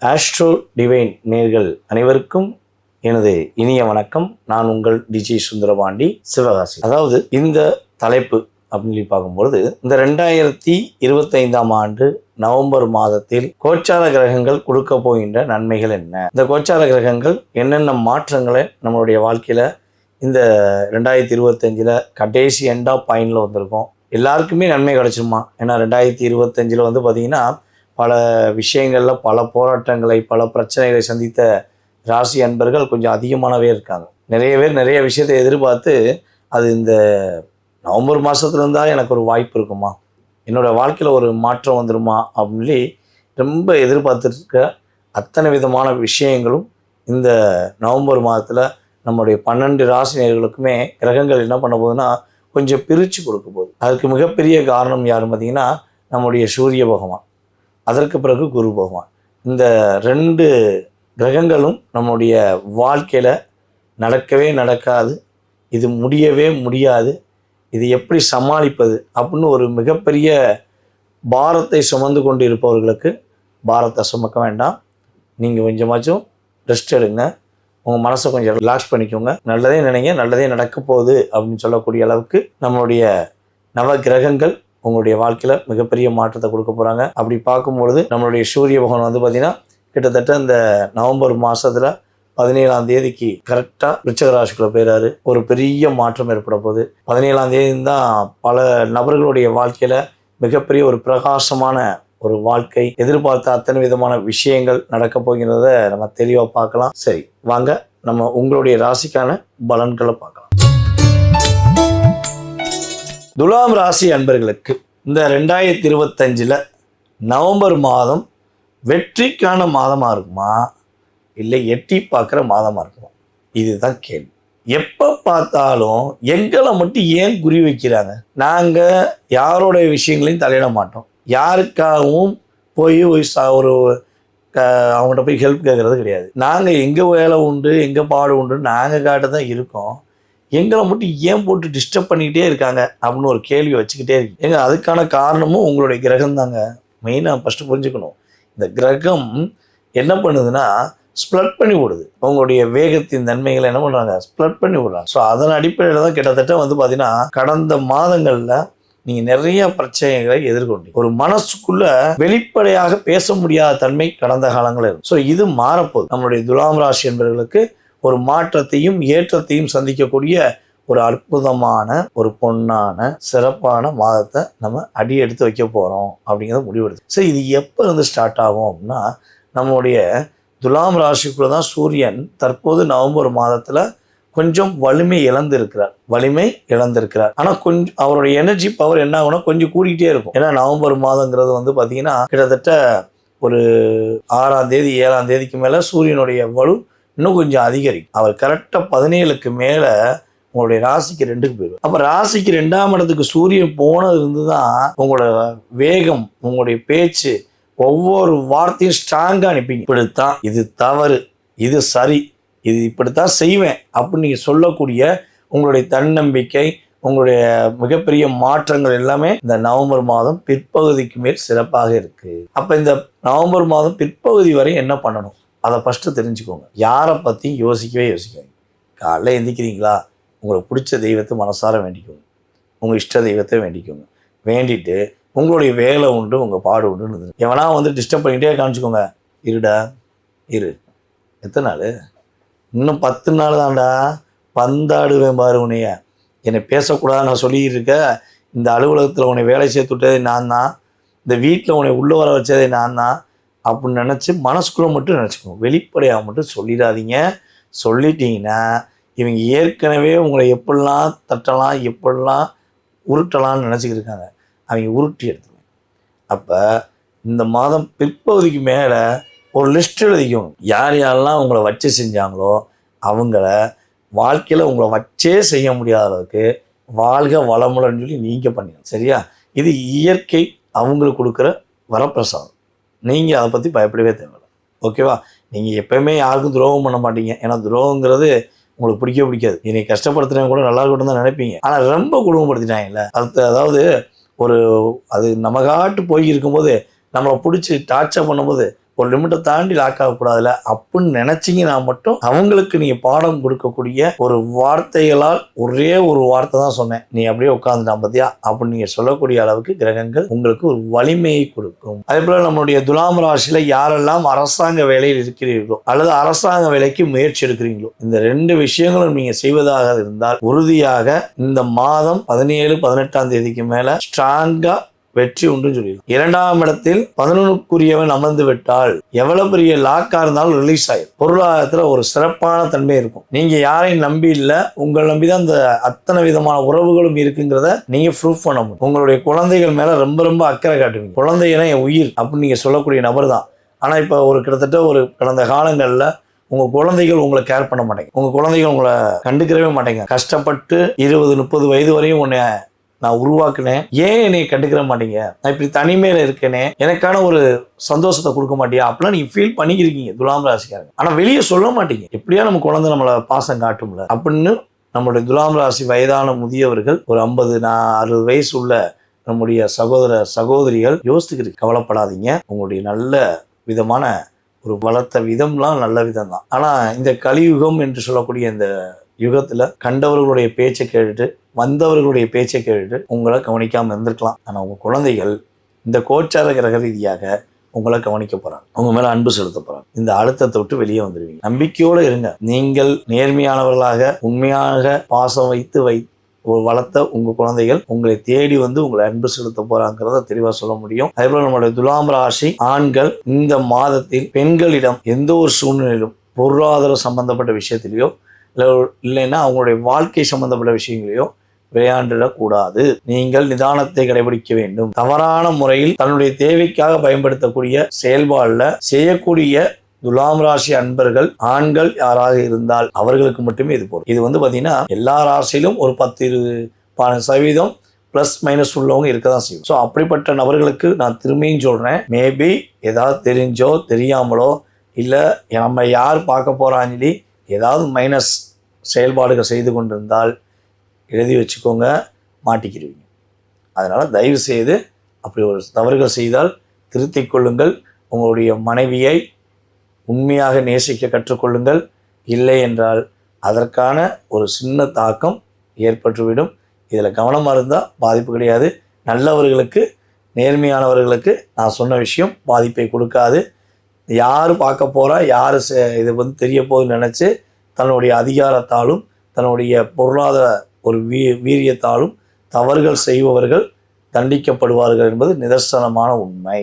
Astro divine நேர்கள் அனைவருக்கும் எனது இனிய வணக்கம். நான் உங்கள் டிஜி சுந்தரபாண்டி, சிவகாசி. அதாவது இந்த தலைப்பு அப்படின்னு சொல்லி பார்க்கும்பொழுது, இந்த 2025ஆம் ஆண்டு நவம்பர் மாதத்தில் கோச்சார கிரகங்கள் கொடுக்க போகின்ற நன்மைகள் என்ன, இந்த கோச்சார கிரகங்கள் என்னென்ன மாற்றங்களை நம்மளுடைய வாழ்க்கையில் இந்த 2025 கடைசி எண்ட் ஆஃப் பாயிண்டில் வந்திருக்கோம். எல்லாருக்குமே நன்மை கிடைச்சிருமா? ஏன்னா 2025 வந்து பார்த்திங்கன்னா பல விஷயங்களில் பல போராட்டங்களை பல பிரச்சனைகளை சந்தித்த ராசி அன்பர்கள் கொஞ்சம் அதிகமானவே இருக்காங்க. நிறைய பேர் நிறைய விஷயத்தை எதிர்பார்த்து அது இந்த நவம்பர் மாதத்துல இருந்தால் எனக்கு ஒரு வாய்ப்பு இருக்குமா, என்னோடய வாழ்க்கையில் ஒரு மாற்றம் வந்துடுமா அப்படின்னு சொல்லி ரொம்ப எதிர்பார்த்துருக்க அத்தனை விதமான விஷயங்களும் இந்த நவம்பர் மாதத்தில் நம்முடைய 12 ராசி நேயர்களுக்குமே கிரகங்கள் என்ன பண்ண போகுதுன்னா கொஞ்சம் பிரித்து கொடுக்க போகுது. அதுக்கு மிகப்பெரிய காரணம் யாருன்னு பார்த்தீங்கன்னா நம்முடைய சூரிய பகவான், அதற்கு பிறகு குரு பகவான். இந்த 2 கிரகங்களும் நம்முடைய வாழ்க்கையில் நடக்கவே நடக்காது, இது முடியவே முடியாது, இது எப்படி சமாளிப்பது அப்படின்னு ஒரு மிகப்பெரிய பாரத்தை சுமந்து கொண்டு இருப்பவர்களுக்கு பாரத்தை சுமக்க வேண்டாம். நீங்கள் கொஞ்சமாச்சும் ரெஸ்ட் எடுங்க, உங்கள் மனசை கொஞ்சம் ரிலாக்ஸ் பண்ணிக்கோங்க, நல்லதே நினைங்க, நல்லதே நடக்க போகுது அப்படின்னு சொல்லக்கூடிய அளவுக்கு நம்மளுடைய நவ கிரகங்கள் உங்களுடைய வாழ்க்கையில் மிகப்பெரிய மாற்றத்தை கொடுக்க போகிறாங்க. அப்படி பார்க்கும்பொழுது நம்மளுடைய சூரிய பகவான் வந்து பார்த்திங்கன்னா கிட்டத்தட்ட இந்த நவம்பர் மாதத்தில் 17ஆம் தேதிக்கு கரெக்டாக விருச்சிக ராசிக்குள்ள போயிறாரு. ஒரு பெரிய மாற்றம் ஏற்பட போகுது. 17ஆம் தேதி தான் பல நபர்களுடைய வாழ்க்கையில் மிகப்பெரிய ஒரு பிரகாசமான ஒரு வாழ்க்கை, எதிர்பார்த்த அத்தனை விதமான விஷயங்கள் நடக்க போகிறத நம்ம தெளிவாக பார்க்கலாம். சரி, வாங்க நம்ம உங்களுடைய ராசிக்கான பலன்களை பார்க்கலாம். துலாம் ராசி அன்பர்களுக்கு இந்த 2025 நவம்பர் மாதம் வெற்றிக்கான மாதமாக இருக்குமா, இல்லை எட்டி பார்க்குற மாதமாக இருக்குமா? இதுதான் கேள்வி. எப்போ பார்த்தாலும் எங்களை மட்டும் ஏன் குறி வைக்கிறாங்க? நாங்கள் யாரோடைய விஷயங்களையும் தலையிட மாட்டோம், யாருக்காகவும் போய் ஒரு அவங்கள்ட்ட போய் ஹெல்ப் கேட்குறது கிடையாது. நாங்கள் எங்கள் வேலை உண்டு, எங்கள் பாடு உண்டு, நாங்கள் காட்ட தான் இருக்கோம், எங்களை மட்டும் ஏன் போட்டு டிஸ்டர்ப் பண்ணிக்கிட்டே இருக்காங்க அப்படின்னு ஒரு கேள்வி வச்சுக்கிட்டே இருக்கு. ஏங்க அதுக்கான காரணமும் உங்களுடைய கிரகம் தாங்க. மெயினாக ஃபஸ்ட்டு புரிஞ்சுக்கணும், இந்த கிரகம் என்ன பண்ணுதுன்னா ஸ்ப்ளட் பண்ணி விடுது. உங்களுடைய வேகத்தின் தன்மைகளை என்ன பண்ணுறாங்க, ஸ்ப்ளட் பண்ணி விடுறாங்க. ஸோ அதன் அடிப்படையில் தான் கிட்டத்தட்ட வந்து பார்த்தீங்கன்னா கடந்த மாதங்களில் நீங்கள் நிறைய பிரச்சனைகளை எதிர்கொண்டீங்க. ஒரு மனசுக்குள்ள வெளிப்படையாக பேச முடியாத தன்மை கடந்த காலங்களில் இருக்கும். ஸோ இது மாறப்போகுது. நம்மளுடைய துலாம் ராசி என்பவர்களுக்கு ஒரு மாற்றத்தையும் ஏற்றத்தையும் சந்திக்கக்கூடிய ஒரு அற்புதமான ஒரு பொன்னான சிறப்பான மாதத்தை நம்ம அடி எடுத்து வைக்க போகிறோம் அப்படிங்கிறத முடிவெடுத்து. சரி, இது எப்போ இருந்து ஸ்டார்ட் ஆகும் அப்படின்னா நம்மளுடைய துலாம் ராசிக்குள்ளே தான் சூரியன் தற்போது நவம்பர் மாதத்தில் கொஞ்சம் வலிமை இழந்திருக்கிறார். ஆனால் கொஞ்சம் அவருடைய எனர்ஜி பவர் என்ன ஆகும்னா கொஞ்சம் கூடிக்கிட்டே இருக்கும். ஏன்னா நவம்பர் மாதங்கிறது வந்து பார்த்தீங்கன்னா கிட்டத்தட்ட ஒரு 6ஆம் தேதி 7ஆம் தேதிக்கு மேலே சூரியனுடைய வலு இன்னும் கொஞ்சம் அதிகரிக்கும். அவர் கரெக்டாக 17க்கு மேலே உங்களுடைய ராசிக்கு 2க்கு போயிடும். அப்போ ராசிக்கு 2ஆம் இடத்துக்கு சூரியன் போனது இருந்து தான் உங்களோட வேகம், உங்களுடைய பேச்சு, ஒவ்வொரு வார்த்தையும் ஸ்ட்ராங்காக அனுப்பிங்க. இப்படித்தான், இது தவறு, இது சரி, இது இப்படித்தான் செய்வேன் அப்படின்னு நீங்கள் சொல்லக்கூடிய உங்களுடைய தன்னம்பிக்கை, உங்களுடைய மிகப்பெரிய மாற்றங்கள் எல்லாமே இந்த நவம்பர் மாதம் பிற்பகுதிக்கு மேல் சிறப்பாக இருக்குது. அப்போ இந்த நவம்பர் மாதம் பிற்பகுதி வரை என்ன பண்ணணும் அதை ஃபஸ்ட்டு தெரிஞ்சுக்கோங்க. யாரை பற்றியும் யோசிக்காதீங்க. காலைல எந்திக்கிறீங்களா, உங்களுக்கு பிடிச்ச தெய்வத்தை மனசார வேண்டிக்கோங்க, உங்கள் இஷ்ட தெய்வத்தை வேண்டிக்கோங்க. வேண்டிட்டு உங்களுடைய வேலை உண்டு, உங்கள் பாடு உண்டுன்னு எவனா வந்து டிஸ்டர்ப் பண்ணிகிட்டே காமிச்சிக்கோங்க. இருடா இரு, எத்தனை நாள், இன்னும் 10 நாள் தான்டா, பந்தாடுவேன் பாரு உன்னைய, என்னை பேசக்கூடாது நான் சொல்லிக்கிட்டு இருக்க, இந்த அலுவலகத்தில் உன்னை வேலை சேர்த்து விட்டதே நான் தான், இந்த வீட்டில் உன்னை உள்ளே வர வச்சதே நான் தான் அப்படின்னு நினச்சி மனசுக்குள்ளே மட்டும் நினச்சிக்கோங்க. வெளிப்படையாக மட்டும் சொல்லிடாதீங்க. சொல்லிட்டீங்கன்னா இவங்க ஏற்கனவே உங்களை எப்படிலாம் தட்டலாம், எப்படிலாம் உருட்டலாம்னு நினச்சிக்கிட்டு இருக்காங்க, அவங்க உருட்டி எடுத்துருவாங்க. அப்போ இந்த மாதம் பிற்பகுதிக்கு மேலே ஒரு லிஸ்ட் எழுதிக்கோங்க. யார் யாரெல்லாம் உங்களை வச்சு செஞ்சாங்களோ அவங்கள வாழ்க்கையில் உங்களை வச்சே செய்ய முடியாத அளவுக்கு வாழ்க வளமுடன் சொல்லி நீங்கள் பண்ணிடணும். சரியா? இது இயற்கை அவங்களுக்கு கொடுக்குற வரப்பிரசாதம். நீங்கள் அதை பற்றி பயப்படவே தேவையில்லை. ஓகேவா? நீங்கள் எப்போயுமே யாருக்கும் துரோகம் பண்ண மாட்டீங்க. ஏன்னா துரோகங்கிறது உங்களுக்கு பிடிக்காது. என்னை கஷ்டப்படுத்துறவங்க கூட நல்லா இருக்கட்டும் தான் நினைப்பீங்க. ஆனால் ரொம்ப குடும்பப்படுத்திட்டாங்கல்ல, அதாவது ஒரு அது நமக்காட்டு போய் இருக்கும்போது நம்மளை பிடிச்சி டார்ச்சர் பண்ணும்போது ஒரு லிமிட்டை தாண்டி லாக் ஆகக்கூடாதுல அப்படின்னு நினைச்சிங்கன்னா மட்டும் அவங்களுக்கு நீங்க பாடம் கொடுக்கக்கூடிய ஒரு வார்த்தைகளால் ஒரே ஒரு வார்த்தை தான் சொன்னேன், நீ அப்படியே உட்கார்ந்துட்டான் பத்தியா அப்படின்னு நீங்க சொல்லக்கூடிய அளவுக்கு கிரகங்கள் உங்களுக்கு ஒரு வலிமையை கொடுக்கும். அதே போல நம்மளுடைய துலாம் ராசியில யாரெல்லாம் அரசாங்க வேலையில் இருக்கிறீர்களோ அல்லது அரசாங்க வேலைக்கு முயற்சி எடுக்கிறீங்களோ, இந்த 2 விஷயங்களும் நீங்க செய்வதாக இருந்தால் உறுதியாக இந்த மாதம் 17-18 தேதிக்கு மேல ஸ்ட்ராங்கா வெற்றி உண்டு சொல்லிடலாம். 2ஆம் இடத்தில் 11க்குரியவன் அமர்ந்து விட்டால் எவ்வளவு பெரிய லாக்கா இருந்தாலும் ரிலீஸ் ஆயிடும். பொருளாதாரத்துல ஒரு சிறப்பான தன்மை இருக்கும். நீங்க யாரையும் நம்பி இல்லை, உங்களை நம்பிதான் இந்த அத்தனை விதமான உறவுகளும் இருக்குங்கிறத நீங்க ப்ரூஃப் பண்ண முடியும். உங்களுடைய குழந்தைகள் மேல ரொம்ப ரொம்ப அக்கறை காட்டுவீங்க. குழந்தைகளை என் உயிர் அப்படின்னு நீங்க சொல்லக்கூடிய நபர் தான். ஆனா இப்ப கிட்டத்தட்ட கடந்த காலங்கள்ல உங்க குழந்தைகள் உங்களை கேர் பண்ண மாட்டேங்க, உங்க குழந்தைகள் உங்களை கண்டுக்கிறவே மாட்டேங்க. கஷ்டப்பட்டு 20-30 வயது வரையும் உன்னை நான் உருவாக்குனேன், ஏன் என்னை கண்டுக்கிற மாட்டீங்க, நான் இப்படி தனிமையில இருக்கேனே, எனக்கான ஒரு சந்தோஷத்தை கொடுக்க மாட்டியா அப்படிலாம் நீங்க ஃபீல் பண்ணிக்கிறீங்க துலாம் ராசிக்காரங்க. ஆனா வெளியே சொல்ல மாட்டீங்க. எப்படியா நம்ம குழந்தை நம்மளை பாசம் காட்டும்ல அப்படின்னு நம்மளுடைய துலாம் ராசி வயதான முதியவர்கள், ஒரு 50-60 வயசு உள்ள நம்முடைய சகோதர சகோதரிகள் யோசித்துக்கிறீங்க. கவலைப்படாதீங்க, உங்களுடைய நல்ல விதமான ஒரு வளர்த்த விதம்லாம் நல்ல விதம் தான். ஆனா இந்த கலியுகம் என்று சொல்லக்கூடிய இந்த யுகத்துல கண்டவர்களுடைய பேச்சை கேட்டுட்டு வந்தவர்களுடைய பேச்சை கேட்டுட்டு உங்களை கவனிக்காம இருந்திருக்கலாம். ஆனா உங்க குழந்தைகள் இந்த கோச்சார கிரக ரீதியாக உங்களை கவனிக்க போறாங்க, உங்க மேல அன்பு செலுத்த போறாங்க. இந்த அழுத்தத்தை விட்டு வெளியே வந்துடுவீங்க. நம்பிக்கையோடு இருங்க. நீங்கள் நேர்மையானவர்களாக உண்மையாக பாசம் வைத்து வளர்த்த உங்க குழந்தைகள் உங்களை தேடி வந்து உங்களை அன்பு செலுத்த போறாங்கிறத தெளிவா சொல்ல முடியும். அதே போல நம்மளுடைய துலாம் ராசி ஆண்கள் இந்த மாதத்தில் பெண்களிடம் எந்த ஒரு சூழ்நிலையிலும் பொருளாதார சம்பந்தப்பட்ட விஷயத்திலேயோ இல்லைன்னா அவங்களுடைய வாழ்க்கை சம்பந்தப்பட்ட விஷயங்களையோ விளையாண்டிடக்கூடாது. நீங்கள் நிதானத்தை கடைபிடிக்க வேண்டும். தவறான முறையில் தன்னுடைய தேவைக்காக பயன்படுத்தக்கூடிய செயல்பாடுல செய்யக்கூடிய துலாம் ராசி அன்பர்கள் ஆண்கள் யாராக இருந்தால் அவர்களுக்கு மட்டுமே இது போடும். இது பாத்தீங்கன்னா எல்லா ராசியிலும் ஒரு 10-20% பிளஸ் மைனஸ் உள்ளவங்க இருக்கதான் செய்யும். ஸோ அப்படிப்பட்ட நபர்களுக்கு நான் திரும்பியும் சொல்றேன், மேபி ஏதாவது தெரிஞ்சோ தெரியாமலோ இல்லை நம்ம யார் பார்க்க போறான்னு சொல்லி ஏதாவது மைனஸ் செயல்பாடுகள் செய்து கொண்டிருந்தால் எழுதி வச்சுக்கோங்க, மாட்டிக்கிடுவீங்க. அதனால் தயவு செய்து அப்படி ஒரு தவறுகள் செய்தால் திருத்திக் கொள்ளுங்கள். உங்களுடைய மனைவியை உண்மையாக நேசிக்க கற்றுக்கொள்ளுங்கள். இல்லை என்றால் அதற்கான ஒரு சின்ன தாக்கம் ஏற்பட்டுவிடும். இதில் கவனமாக இருந்தால் பாதிப்பு கிடையாது. நல்லவர்களுக்கு நேர்மையானவர்களுக்கு நான் சொன்ன விஷயம் பாதிப்பை கொடுக்காது. யார் பார்க்க போகிறா, யார் இது தெரிய போகுதுன்னு நினச்சி தன்னுடைய அதிகாரத்தாலும் தன்னுடைய பொருளாதார ஒரு வீரியத்தாலும் தவறுகள் செய்பவர்கள் தண்டிக்கப்படுவார்கள் என்பது நிதர்சனமான உண்மை.